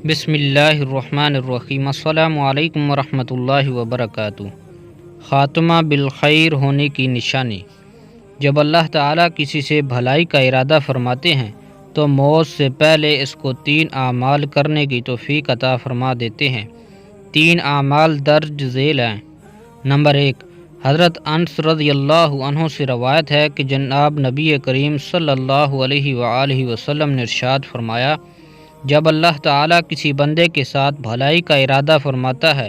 بسم اللہ الرحمن الرحیم۔ السلام علیکم ورحمۃ اللہ وبرکاتہ۔ خاتمہ بالخیر ہونے کی نشانی۔ جب اللہ تعالیٰ کسی سے بھلائی کا ارادہ فرماتے ہیں تو موت سے پہلے اس کو 3 اعمال کرنے کی توفیق عطا فرما دیتے ہیں۔ 3 اعمال درج ذیل ہیں۔ نمبر 1، حضرت انس رضی اللہ عنہ سے روایت ہے کہ جناب نبی کریم صلی اللہ علیہ وآلہ وسلم نے ارشاد فرمایا، جب اللہ تعالیٰ کسی بندے کے ساتھ بھلائی کا ارادہ فرماتا ہے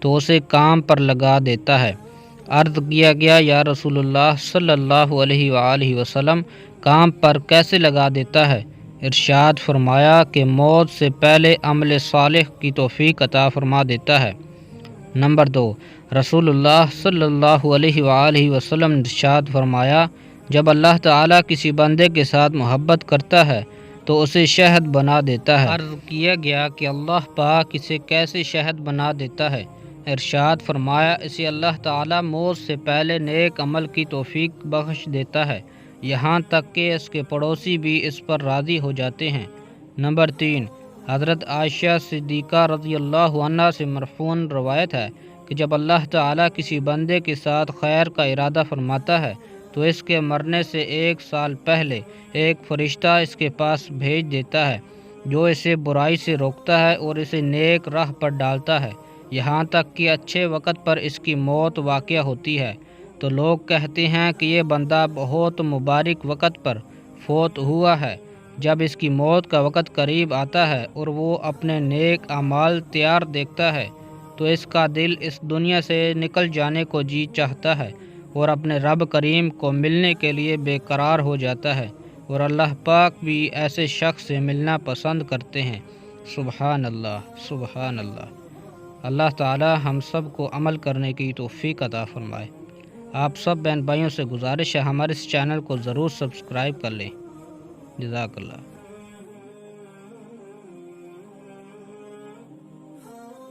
تو اسے کام پر لگا دیتا ہے۔ عرض کیا گیا، یا رسول اللہ صلی اللہ علیہ وآلہ وسلم، کام پر کیسے لگا دیتا ہے؟ ارشاد فرمایا کہ موت سے پہلے عمل صالح کی توفیق عطا فرما دیتا ہے۔ نمبر 2، رسول اللہ صلی اللہ علیہ وآلہ وسلم نے ارشاد فرمایا، جب اللہ تعالیٰ کسی بندے کے ساتھ محبت کرتا ہے تو اسے شہد بنا دیتا ہے۔ عرض کیا گیا کہ اللہ پاک اسے کیسے شہد بنا دیتا ہے؟ ارشاد فرمایا، اسے اللہ تعالیٰ موت سے پہلے نیک عمل کی توفیق بخش دیتا ہے، یہاں تک کہ اس کے پڑوسی بھی اس پر راضی ہو جاتے ہیں۔ نمبر 3، حضرت عائشہ صدیقہ رضی اللہ عنہا سے مرفوعاً روایت ہے کہ جب اللہ تعالیٰ کسی بندے کے ساتھ خیر کا ارادہ فرماتا ہے تو اس کے مرنے سے 1 سال پہلے ایک فرشتہ اس کے پاس بھیج دیتا ہے جو اسے برائی سے روکتا ہے اور اسے نیک راہ پر ڈالتا ہے، یہاں تک کہ اچھے وقت پر اس کی موت واقع ہوتی ہے تو لوگ کہتے ہیں کہ یہ بندہ بہت مبارک وقت پر فوت ہوا ہے۔ جب اس کی موت کا وقت قریب آتا ہے اور وہ اپنے نیک اعمال تیار دیکھتا ہے تو اس کا دل اس دنیا سے نکل جانے کو جی چاہتا ہے اور اپنے رب کریم کو ملنے کے لیے بے قرار ہو جاتا ہے، اور اللہ پاک بھی ایسے شخص سے ملنا پسند کرتے ہیں۔ سبحان اللہ، سبحان اللہ۔ اللہ تعالی ہم سب کو عمل کرنے کی توفیق عطا فرمائے۔ آپ سب بہن بھائیوں سے گزارش ہے ہمارے اس چینل کو ضرور سبسکرائب کر لیں۔ جزاک اللہ۔